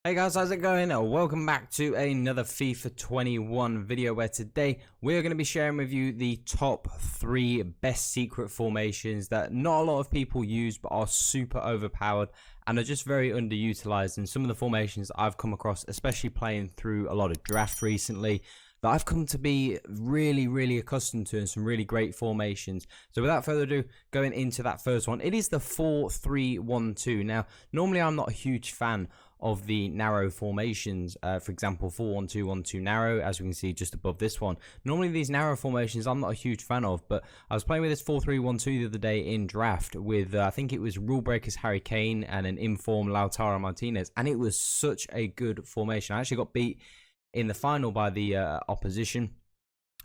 Hey guys, how's it going? Welcome back to another FIFA 21 video where today we're going to be sharing with you the top 3 best secret formations that not a lot of people use but are super overpowered and are just very underutilized. And some of the formations I've come across, especially playing through a lot of draft recently, that I've come to be really accustomed to, and some really great formations. So without further ado, going into that first one, it is the 4-3-1-2. Now, normally I'm not a huge fan of the narrow formations. For example, 4-1-2-1-2 narrow, as we can see just above this one. Normally these narrow formations I'm not a huge fan of, but I was playing with this 4-3-1-2 the other day in draft with I think it was Rule Breakers Harry Kane and an informed Lautaro Martinez, and it was such a good formation. I actually got beat in the final by the opposition,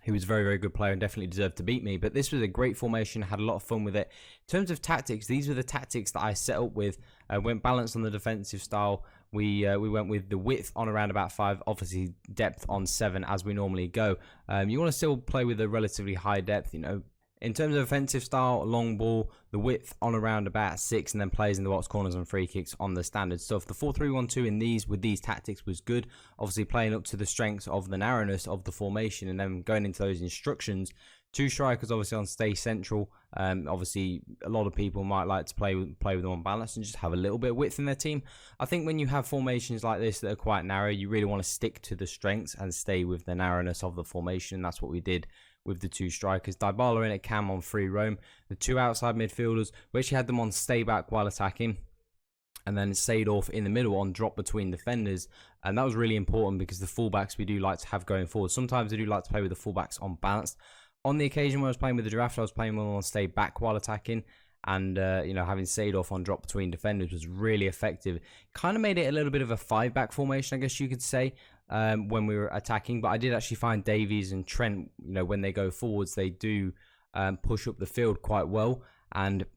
who was a very good player and definitely deserved to beat me. But this was a great formation, had a lot of fun with it. In terms of tactics, these were the tactics that I set up with. Went balanced on the defensive style. We went with the width on around about 5, obviously depth on 7 as we normally go. You want to still play with a relatively high depth, you know. In terms of offensive style, long ball, the width on around about 6, and then plays in the box, corners, and free kicks on the standard stuff. The 4-3-1-2 in these, with these tactics, was good. Obviously, playing up to the strengths of the narrowness of the formation, and then going into those instructions. 2 strikers, obviously, on stay central. Obviously, a lot of people might like to play with them on balance and just have a little bit of width in their team. I think when you have formations like this that are quite narrow, you really want to stick to the strengths and stay with the narrowness of the formation. And that's what we did with the 2 strikers. Dybala in at cam on free roam. The 2 outside midfielders, we actually had them on stay back while attacking. And then Seedorf in the middle on drop between defenders. And that was really important because the fullbacks we do like to have going forward. Sometimes I do like to play with the fullbacks on balance. On the occasion when I was playing with the draft, I was playing them on stay back while attacking. And, you know, having Seedorf on drop between defenders was really effective. Kind of made it a little bit of a 5-back formation, I guess you could say, when we were attacking. But I did actually find Davies and Trent, you know, when they go forwards, they do push up the field quite well. And,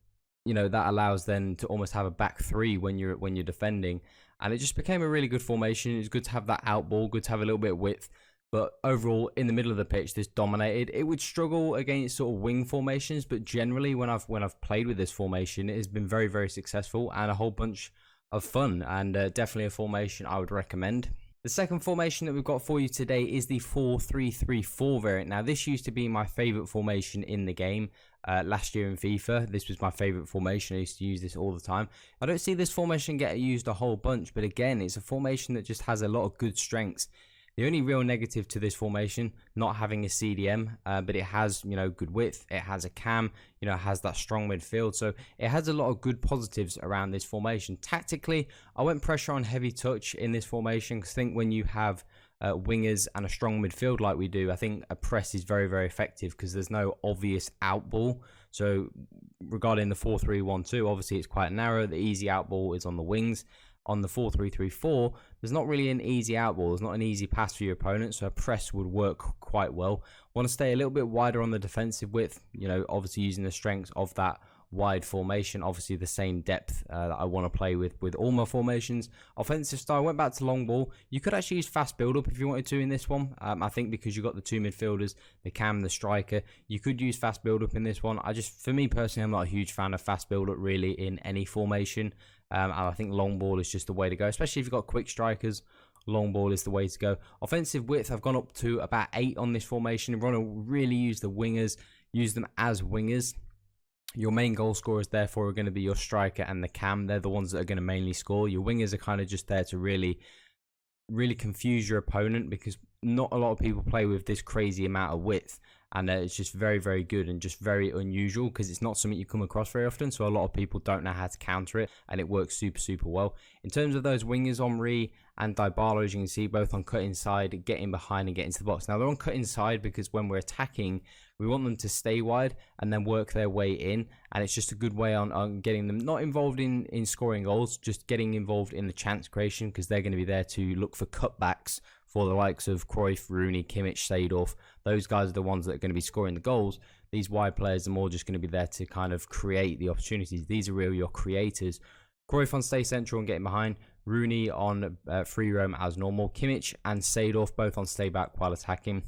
you know, that allows then to almost have a back 3 when you're defending. And it just became a really good formation. It was good to have that out ball, good to have a little bit of width. But overall, in the middle of the pitch, this dominated. It would struggle against sort of wing formations, but generally, when I've played with this formation, it has been very successful and a whole bunch of fun. And definitely a formation I would recommend. The second formation that we've got for you today is the 4-3-3-4 variant. Now, this used to be my favorite formation in the game last year in FIFA. This was my favorite formation. I used to use this all the time. I don't see this formation get used a whole bunch, but again, it's a formation that just has a lot of good strengths. The only real negative to this formation, not having a CDM, but it has, you know, good width. It has a cam, you know, it has that strong midfield. So it has a lot of good positives around this formation. Tactically, I went pressure on heavy touch in this formation because I think when you have wingers and a strong midfield like we do, I think a press is very effective because there's no obvious out ball. So regarding the 4-3-1-2, obviously it's quite narrow. The easy out ball is on the wings. On the 4-3-3-4, there's not really an easy out ball. There's not an easy pass for your opponent, so a press would work quite well. Want to stay a little bit wider on the defensive width, you know, obviously using the strengths of that wide formation, obviously the same depth that I want to play with all my formations. Offensive style, went back to long ball. You could actually use fast build-up if you wanted to in this one. I think because you've got the 2 midfielders, the cam, the striker, you could use fast build-up in this one. For me personally, I'm not a huge fan of fast build-up really in any formation. And I think long ball is just the way to go, especially if you've got quick strikers. Long ball is the way to go. Offensive width, I've gone up to about 8 on this formation. We want to really use the wingers, use them as wingers. Your main goal scorers, therefore, are going to be your striker and the cam. They're the ones that are going to mainly score. Your wingers are kind of just there to really confuse your opponent because not a lot of people play with this crazy amount of width. And it's just very good and just very unusual because it's not something you come across very often. So a lot of people don't know how to counter it, and it works super well. In terms of those wingers, Omri and Dybala, as you can see, both on cut inside, getting behind and getting into the box. Now they're on cut inside because when we're attacking, we want them to stay wide and then work their way in. And it's just a good way on getting them not involved in scoring goals, just getting involved in the chance creation because they're going to be there to look for cutbacks for the likes of Cruyff, Rooney, Kimmich, Seedorf. Those guys are the ones that are going to be scoring the goals. These wide players are more just going to be there to kind of create the opportunities. These are really your creators. Cruyff on stay central and getting behind. Rooney on free roam as normal. Kimmich and Seedorf both on stay back while attacking.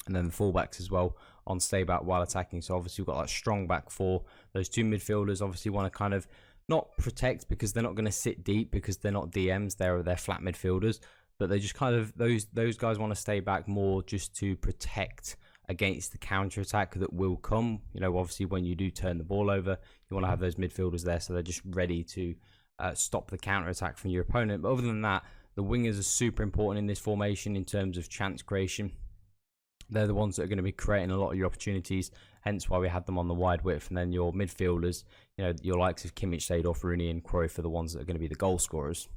And then the fullbacks as well on stay back while attacking. So obviously we've got that strong back four. Those 2 midfielders obviously want to kind of not protect, because they're not going to sit deep because they're not DMs, they're flat midfielders, but they just kind of, those guys want to stay back more just to protect against the counter attack that will come. You know, obviously when you do turn the ball over, you want to have those midfielders there so they're just ready to stop the counter attack from your opponent. But other than that, the wingers are super important in this formation in terms of chance creation. They're the ones that are going to be creating a lot of your opportunities, hence why we had them on the wide width. And then your midfielders, you know, your likes of Kimmich, Seedorf, Rooney and Cruyff are the ones that are going to be the goal scorers.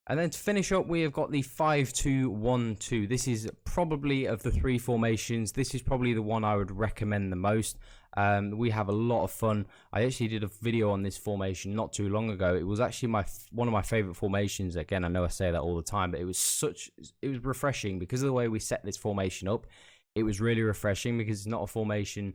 And then to finish up, we have got the 5-2-1-2. This is probably, of the three formations, this is probably the one I would recommend the most. We have a lot of fun. I actually did a video on this formation not too long ago. It was actually one of my favorite formations. Again, I know I say that all the time, but it was refreshing because of the way we set this formation up. It was really refreshing because it's not a formation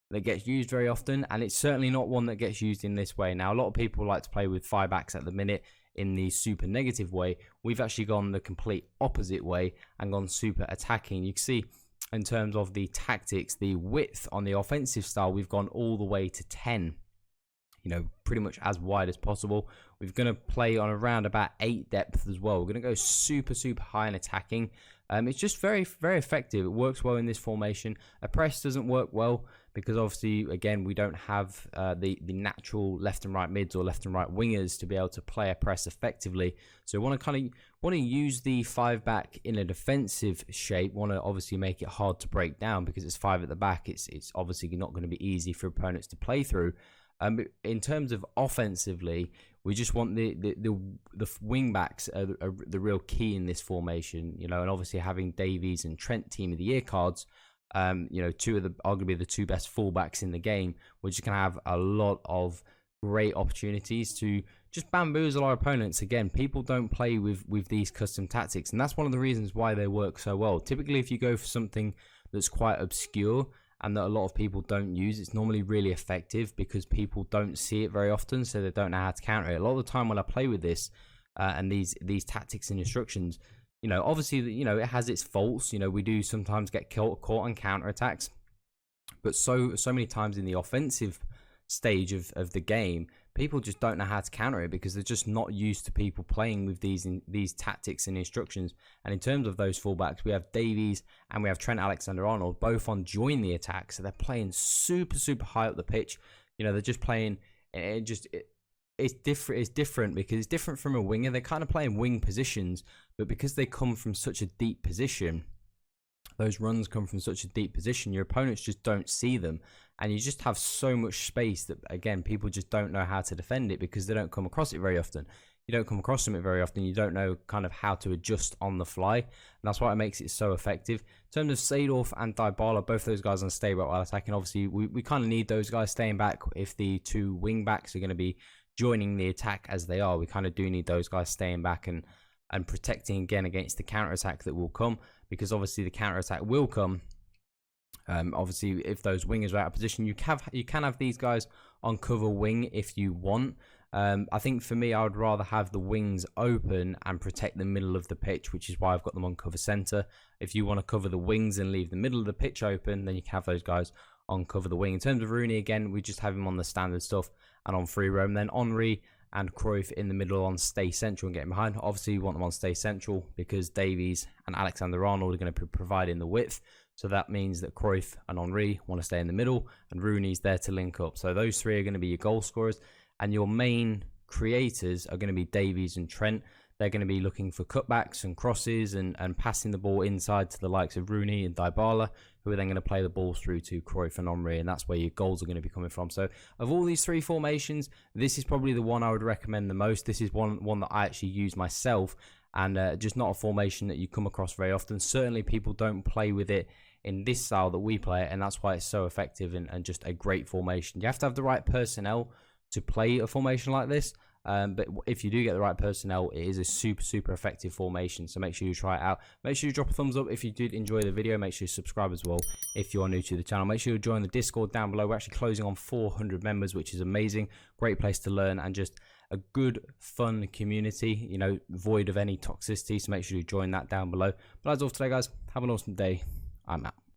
that gets used very often, and it's certainly not one that gets used in this way. Now, a lot of people like to play with 5 backs at the minute in the super negative way. We've actually gone the complete opposite way and gone super attacking. You can see in terms of the tactics, the width on the offensive style, we've gone all the way to 10. You know, pretty much as wide as possible. We're going to play on around about 8 depth as well. We're going to go super high in attacking. It's just very effective. It works well in this formation. A press doesn't work well because obviously, again, we don't have the natural left and right mids or left and right wingers to be able to play a press effectively. So we want to use the 5 back in a defensive shape. Want to obviously make it hard to break down because it's 5 at the back. It's obviously not going to be easy for opponents to play through. In terms of offensively, we just want the wing backs are the real key in this formation, you know, and obviously having Davies and Trent Team of the Year cards, you know, arguably the 2 best fullbacks in the game, we're just gonna have a lot of great opportunities to just bamboozle our opponents. Again, people don't play with these custom tactics, and that's one of the reasons why they work so well. Typically, if you go for something that's quite obscure and that a lot of people don't use, it's normally really effective because people don't see it very often, so they don't know how to counter it. A lot of the time when I play with this and these tactics and instructions, you know, obviously, you know, it has its faults. You know, we do sometimes get caught on counter attacks, but so many times in the offensive stage of the game, people just don't know how to counter it because they're just not used to people playing with these tactics and instructions. And in terms of those fullbacks, we have Davies and we have Trent Alexander-Arnold both on join the attack, so they're playing super high up the pitch. You know, they're just playing. It's different because it's different from a winger. They're kind of playing wing positions, but because they come from such a deep position, those runs come from such a deep position, your opponents just don't see them, and you just have so much space that, again, people just don't know how to defend it because they don't come across it very often. You don't come across them very often. You don't know kind of how to adjust on the fly, and that's why it makes it so effective. In terms of Seedorf and Dybala, both those guys on stay back while attacking. Obviously, we kind of need those guys staying back if the 2 wing backs are going to be joining the attack as they are. We kind of do need those guys staying back and protecting again against the counter attack that will come, because obviously the counter attack will come. Obviously, if those wingers are out of position, you can have these guys on cover wing if you want. I think for me, I would rather have the wings open and protect the middle of the pitch, which is why I've got them on cover center. If you want to cover the wings and leave the middle of the pitch open, then you can have those guys on cover the wing. In terms of Rooney, again, we just have him on the standard stuff and on free roam. Then Henry and Cruyff in the middle on stay central and getting behind. Obviously, you want them on stay central because Davies and Alexander-Arnold are going to be providing the width. So that means that Cruyff and Henry want to stay in the middle, and Rooney's there to link up. So those 3 are going to be your goal scorers, and your main creators are going to be Davies and Trent. They're going to be looking for cutbacks and crosses and passing the ball inside to the likes of Rooney and Dybala, who are then going to play the ball through to Cruyff and Henry, and that's where your goals are going to be coming from. So of all these 3 formations, this is probably the one I would recommend the most. This is one that I actually use myself, and just not a formation that you come across very often. Certainly people don't play with it in this style that we play, and that's why it's so effective and just a great formation. You have to have the right personnel to play a formation like this, but if you do get the right personnel, it is a super effective formation. So make sure you try it out. Make sure you drop a thumbs up if you did enjoy the video. Make sure you subscribe as well if you are new to the channel. Make sure you join the Discord down below. We're actually closing on 400 members, which is amazing. Great place to learn and just a good fun community, you know, void of any toxicity. So make sure you join that down below. But that's all for today, guys. Have an awesome day. I'm out.